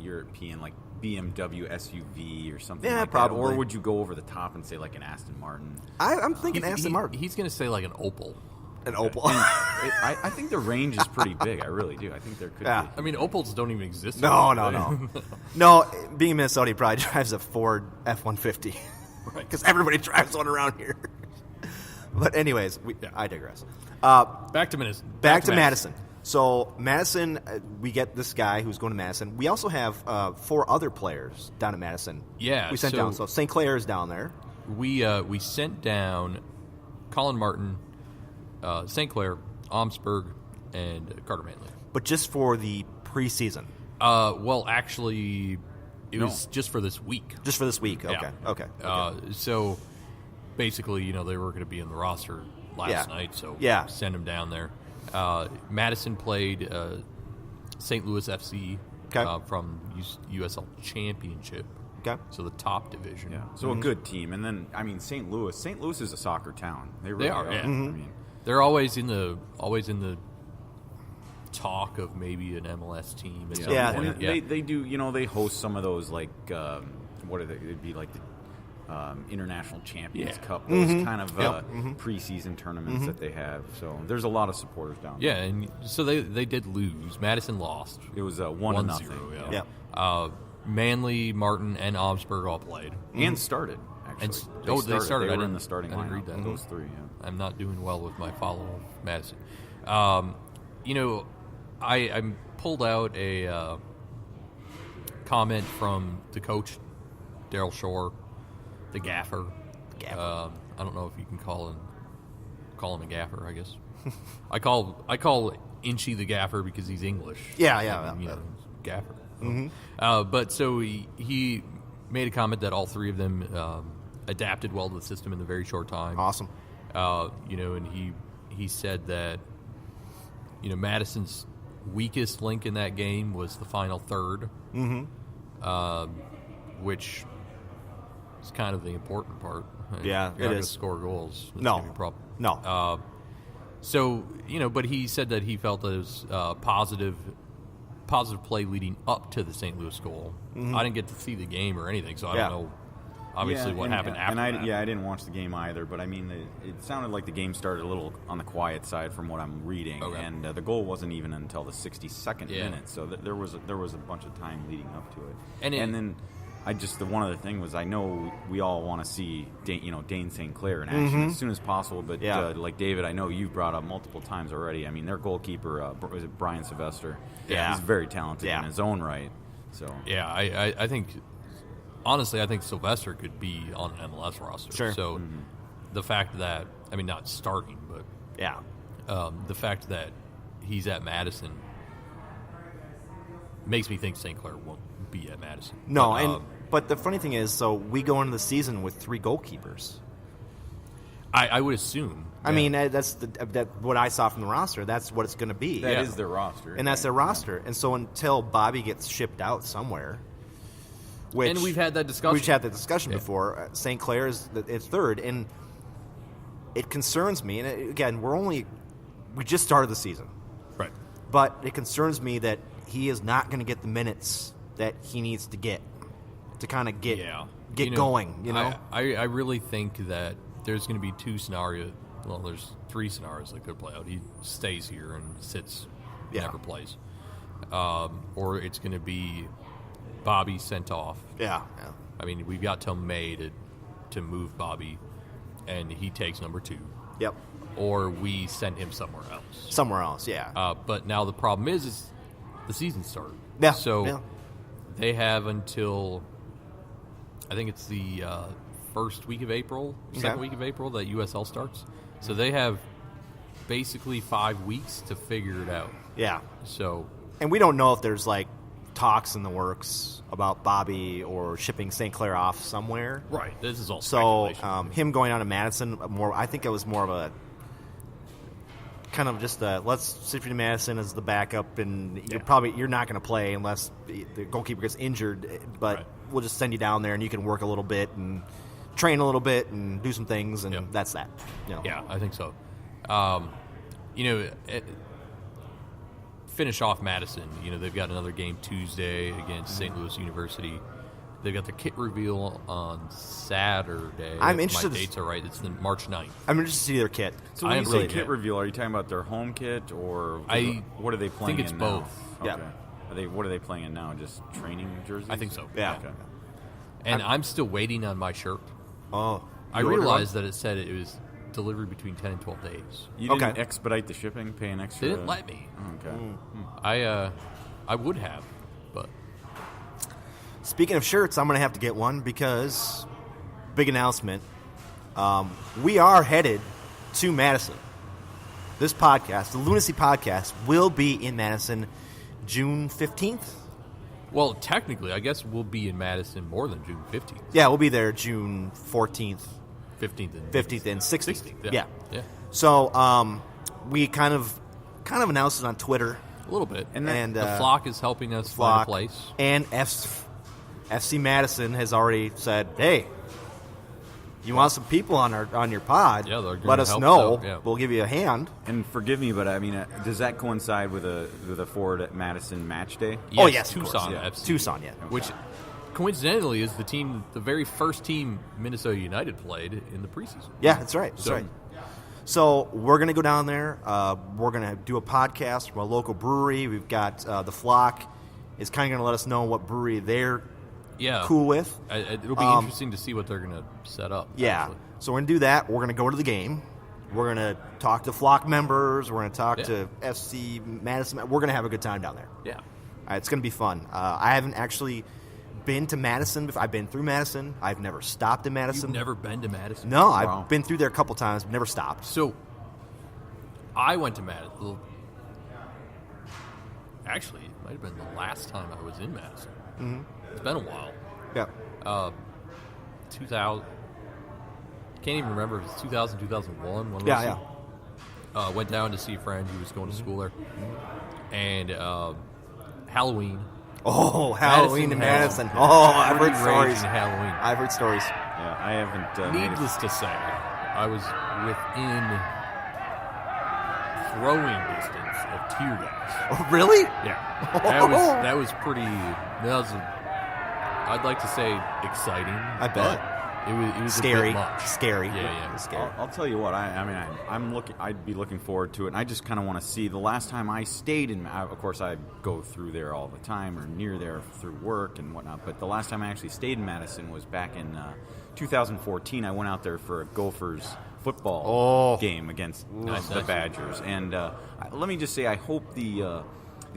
European, like BMW SUV or something Yeah, like probably. that? Or would you go over the top and say like an Aston Martin? I'm thinking Aston Martin. He's going to say like an Opel. An Opel. I think the range is pretty big. I really do. I think there could be. I mean, Opels don't even exist. No. No, being in Minnesota, he probably drives a Ford F-150. Right. Because everybody drives one around here. But anyways, I digress. Back to Madison. Back to Madison. So Madison, we get this guy who's going to Madison. We also have 4 other players down at Madison. Yeah. We sent down. So St. Clair is down there. We sent down Colin Martin, St. Clair, Omsberg, and Carter Manley. But just for the preseason. Well, actually, it was just for this week. Just for this week. Okay. Yeah. Okay. So basically, they were going to be in the roster last night, so send them down there. Madison played St. Louis FC from USL Championship. Okay. So the top division. Yeah. So a good team. And then, I mean, St. Louis is a soccer town. They really are. Yeah. I mean, they're always in the talk of maybe an MLS team at some point. And they do, they host some of those, like, what are they? It'd be like the International Champions Cup, those kind of preseason tournaments that they have. So there's a lot of supporters down there. Yeah, and so they did lose. Madison lost. It was 1-0. Yeah. Manley, Martin, and Omsberg all played. And started, actually. They started. They were in the starting I didn't read lineup. that. Those 3, yeah. I'm not doing well with my follow of Madison. I pulled out a comment from the coach, Daryl Shore, the gaffer. I don't know if you can call him a gaffer, I guess. I call Inchy the gaffer because he's English. Yeah. Gaffer. But so he made a comment that all 3 of them adapted well to the system in a very short time. Awesome. And he said that Madison's weakest link in that game was the final third, which is kind of the important part. Yeah, you're not it is. To score goals. It's No, gonna be a problem. no. So but he said that he felt that it was positive play leading up to the St. Louis goal. I didn't get to see the game or anything, so I don't know. Obviously, what happened after that. I didn't watch the game either, but I mean, it sounded like the game started a little on the quiet side from what I'm reading, and the goal wasn't even until the 62nd minute, so there was a bunch of time leading up to it. And then the one other thing was I know we all want to see Dane St. Clair in action as soon as possible, but like David, I know you've brought up multiple times already. I mean, their goalkeeper was it Brian Sylvester? Yeah, he's very talented in his own right. So I think. Honestly, I think Sylvester could be on an MLS roster. Sure. So the fact that, not starting, but the fact that he's at Madison makes me think St. Clair won't be at Madison. No, but the funny thing is, so we go into the season with 3 goalkeepers. I would assume. I mean, that's what I saw from the roster. That's what it's going to be. That is their roster. And that's their roster. And so until Bobby gets shipped out somewhere... and we've had that discussion. We've had that discussion before. St. Clair is third, and it concerns me. And again, we just started the season, right? But it concerns me that he is not going to get the minutes that he needs to get to kind of get going. I really think that there's going to be 2 scenarios. Well, there's 3 scenarios that could play out. He stays here and sits, never plays, or it's going to be Bobby sent off. Yeah. I mean, we've got till May to move Bobby, and he takes number 2. Yep. Or we send him somewhere else. Somewhere else, yeah. But now the problem is the season started. Yeah. So they have until, I think it's the first week of April, second week of April that USL starts. So they have basically 5 weeks to figure it out. Yeah. So. And we don't know if there's talks in the works about Bobby or shipping St. Clair off somewhere. Right. This is all speculation. Him going on to Madison, I think it was more of a kind of just let's ship you to Madison as the backup, and you're not going to play unless the goalkeeper gets injured, but we'll just send you down there and you can work a little bit and train a little bit and do some things, and that's that. Yeah, I think so. finish off Madison, they've got another game Tuesday against St. Louis University. They've got the kit reveal on Saturday. I'm if interested. My dates are right. It's the March 9th. I'm interested to see their kit. So when you say kit reveal, are you talking about their home kit or what are they playing in now? I think it's both. Okay. What are they playing in now? Just training jerseys? I think so. Yeah. Okay. And I'm still waiting on my shirt. Oh. I realized that it said it was delivered between 10 and 12 days. You didn't expedite the shipping, pay an extra? They didn't let me. Oh, okay. I would have, but... Speaking of shirts, I'm going to have to get one because, big announcement, we are headed to Madison. This podcast, the Lunacy Podcast, will be in Madison June 15th. Well, technically, I guess we'll be in Madison more than June 15th. Yeah, we'll be there June 14th. 15th and 16th. Yeah. So we kind of announced it on Twitter. A little bit. And the Flock is helping us find a place. And FC Madison has already said, hey, you want some people on your pod? Yeah, they're let us know. We'll give you a hand. And forgive me, but I mean, does that coincide with a Forward Madison match day? Yes, yes, Tucson yeah. FC. Tucson, yeah. Which coincidentally is the very first team Minnesota United played in the preseason. Yeah, that's right. So we're going to go down there. We're going to do a podcast from a local brewery. We've got the Flock is kind of going to let us know what brewery they're cool with. It'll be interesting to see what they're going to set up. Yeah. Actually. So we're going to do that. We're going to go to the game. We're going to talk to Flock members. We're going to talk to FC Madison. We're going to have a good time down there. Yeah. It's going to be fun. I haven't actually been to Madison before. I've been through Madison. I've never stopped in Madison. You've never been to Madison? No, I've been through there a couple times, but never stopped. So, I went to Madison. Actually, it might have been the last time I was in Madison. Mm-hmm. It's been a while. Yeah. 2000. Can't even remember if it's 2000, 2001. Went down to see a friend who was going to school there. And Halloween. Oh, Halloween in Madison. Oh, I've heard stories. Halloween. I've heard stories. Yeah, I haven't. Needless to say, I was within throwing distance of tear gas. Oh, really? Yeah. That was pretty. I'd like to say exciting. I bet. It was scary. A bit much. Scary. Yeah. It was scary. I'll tell you what. I'd be looking forward to it. And I just kind of want to see. The last time I stayed in, of course, I go through there all the time or near there through work and whatnot. But the last time I actually stayed in Madison was back in 2014. I went out there for a Gophers football game against the Badgers. And let me just say, I hope the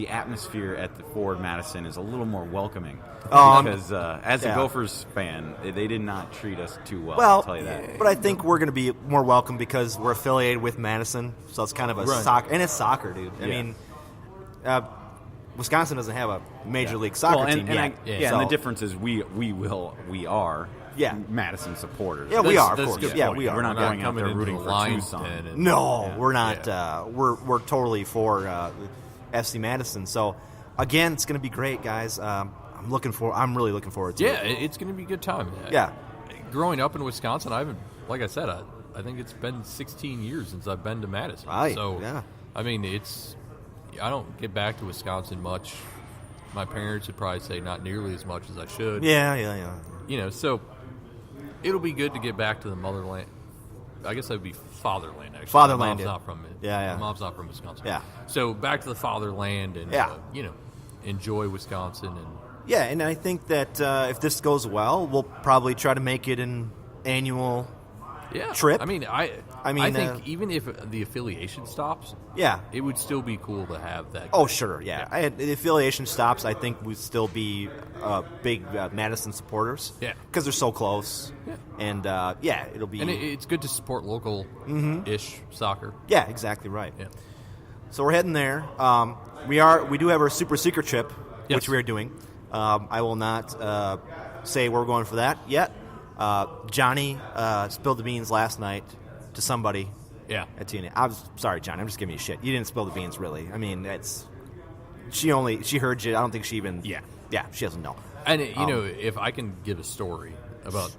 atmosphere at the Forward Madison is a little more welcoming. Because as a Gophers fan, they did not treat us too well, I'll tell you that. But I think we're going to be more welcome because we're affiliated with Madison, so it's kind of a soccer. And it's soccer, dude. I mean, Wisconsin doesn't have a major league soccer team yet. And the difference is we are Madison supporters. Yeah, we are, of course. Yeah, we are. We're not going out there rooting for Tucson. No, we're not. We're totally for FC Madison. So, again, it's going to be great, guys. I'm really looking forward to it. Yeah, it's going to be a good time. Yeah. Growing up in Wisconsin, like I said, I think it's been 16 years since I've been to Madison. Right. So, I mean, I don't get back to Wisconsin much. My parents would probably say not nearly as much as I should. Yeah. So it'll be good to get back to the motherland. I guess that would be fatherland, actually. Fatherland. My mom's not from it. Yeah. My mom's not from Wisconsin. Yeah. So back to the fatherland and, enjoy Wisconsin. And I think that if this goes well, we'll probably try to make it an annual trip. I mean, I think even if the affiliation stops, it would still be cool to have that. Oh, sure, yeah. The affiliation stops, I think we'd still be big Madison supporters. Yeah. Because they're so close. Yeah. And, it'll be... And it's good to support local-ish soccer. Yeah, exactly right. Yeah. So we're heading there. We do have our super secret trip, which we are doing. I will not say we're going for that yet. Johnny spilled the beans last night to somebody at TNA. I'm sorry, Johnny. I'm just giving you shit. You didn't spill the beans, really. I mean, she heard you. I don't think she even... Yeah, she doesn't know. And, if I can give a story about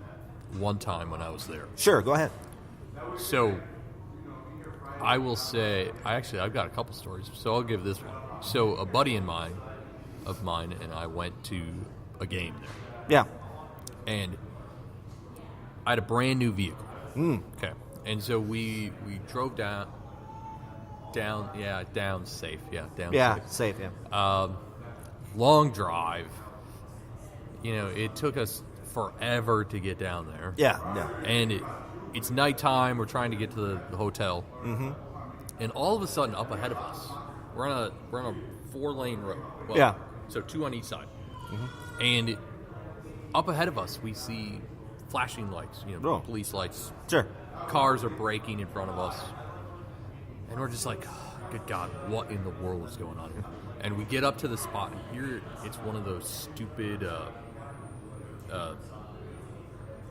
one time when I was there. Sure, go ahead. So, I will say... I've got a couple stories, so I'll give this one. So a buddy of mine and I went to a game there. Yeah. And I had a brand new vehicle. Mm. Okay. And so we drove down safe. Yeah, down safe, yeah. Long drive. You know, it took us forever to get down there. Yeah. And it's nighttime. We're trying to get to the hotel. Mm-hmm. And all of a sudden, up ahead of us, we're on a 4-lane road. Well, yeah. So 2 on each side. Mm-hmm. And up ahead of us, we see flashing lights, police lights. Sure. Cars are braking in front of us. And we're just like, oh, good God, what in the world is going on here? And we get up to the spot, and here it's one of those stupid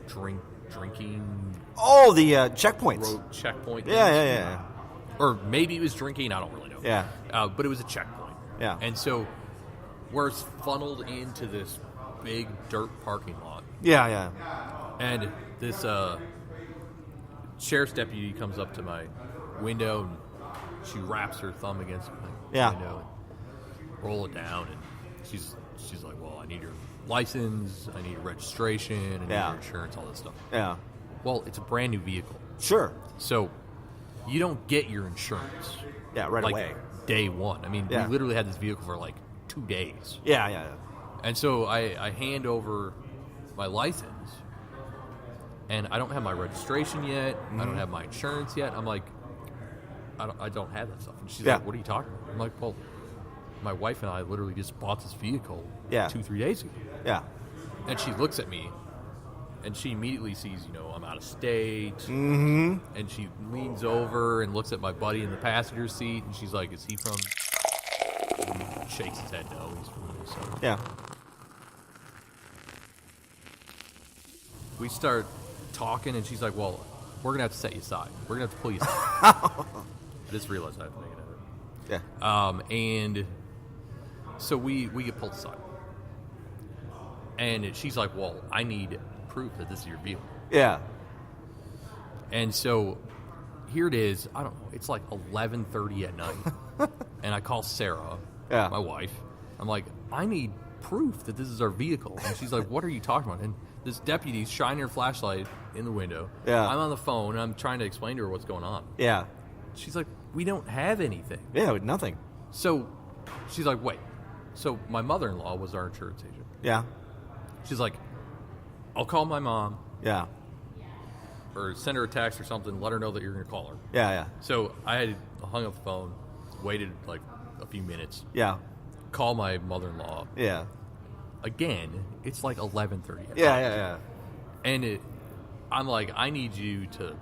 drinking. Oh, the checkpoints. Road checkpoint. Yeah. Or maybe it was drinking, I don't really know. Yeah. But it was a checkpoint. Yeah. And so we're funneled into this big dirt parking lot. Yeah. And this sheriff's deputy comes up to my window, and she wraps her thumb against my window and roll it down, and she's like, well, I need your license, I need your registration, I need your insurance, all this stuff. Yeah. Well, it's a brand new vehicle. Sure. So you don't get your insurance. Yeah, right away. Day one. I mean, we literally had this vehicle for 2 days. Yeah. And so I hand over my license, and I don't have my registration yet. Mm-hmm. I don't have my insurance yet. I'm like, I don't have that stuff. And she's like, what are you talking about? I'm like, well, my wife and I literally just bought this vehicle 2-3 days ago. Yeah. And she looks at me, and she immediately sees, I'm out of state. Mm-hmm. And she leans over and looks at my buddy in the passenger seat, and she's like, is he from... And he shakes his head, no, he's from Minnesota. Yeah. We start talking, and she's like, well, we're going to have to set you aside. We're going to have to pull you aside. I just realized I have to make it edit. Yeah. And so we get pulled aside. And she's like, well, I need proof that this is your vehicle. Yeah. And so here it is. I don't know. It's 11:30 at night. And I call Sarah, my wife. I'm like, I need proof that this is our vehicle. And she's like, what are you talking about? And this deputy's shining her flashlight in the window. Yeah. I'm on the phone, and I'm trying to explain to her what's going on. Yeah. She's like, we don't have anything. Yeah, nothing. So she's like, wait. So my mother-in-law was our insurance agent. Yeah. She's like, I'll call my mom. Yeah. Or send her a text or something, let her know that you're going to call her. Yeah. So I had hung up the phone, waited a few minutes. Yeah. Call my mother-in-law. Yeah. Again, it's 11:30. Yeah. And I'm like, I need you to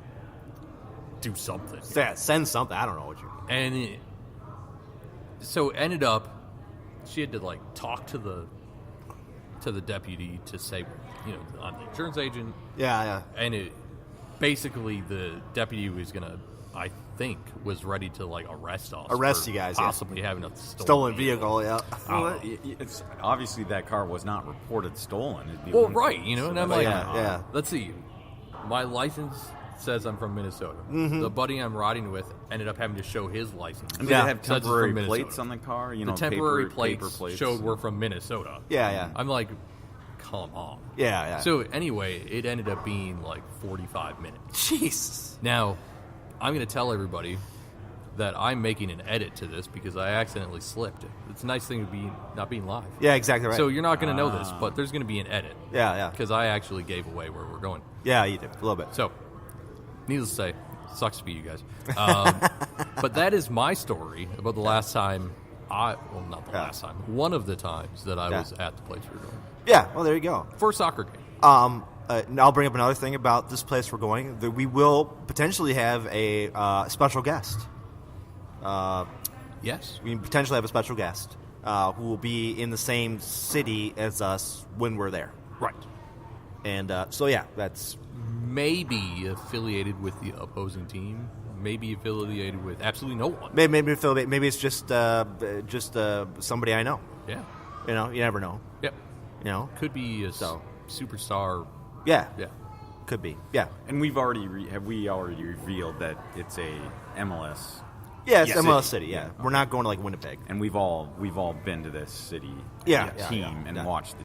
do something. Yeah, send something. I don't know what you... And so it ended up, she had to talk to the deputy to say, I'm the insurance agent. Yeah. And basically the deputy was going to, I think, was ready to arrest us. Arrest you guys, possibly having a stolen vehicle, yeah. Well, it's obviously that car was not reported stolen. Well, right, and I'm like, yeah. Let's see. My license says I'm from Minnesota. Mm-hmm. The buddy I'm riding with ended up having to show his license. And did it have temporary plates on the car? The temporary plates showed we're from Minnesota. Yeah. I'm like, come on. Yeah. So anyway, it ended up being 45 minutes. Jeez. Now, I'm going to tell everybody that I'm making an edit to this because I accidentally slipped. It's a nice thing to be not being live. Yeah, exactly right. So you're not going to know this, but there's going to be an edit. Yeah. Because I actually gave away where we're going. Yeah, you did. A little bit. So, needless to say, sucks to be you guys. But that is my story about the last time not the last time. One of the times that I was at the place we were going. Yeah, well, there you go. For a soccer game. I'll bring up another thing about this place we're going. That we will potentially have a special guest. Yes. We potentially have a special guest who will be in the same city as us when we're there. Right. And that's... Maybe affiliated with the opposing team. Maybe affiliated with absolutely no one. Maybe affiliated. Maybe it's just somebody I know. Yeah. You never know. Yep. Could be a superstar. Yeah. Yeah. Could be. Yeah. And we've already revealed that it's a MLS Yeah, it's MLS City. Yeah, we're not going to like Winnipeg. And we've all been to this city Yeah, team and watched the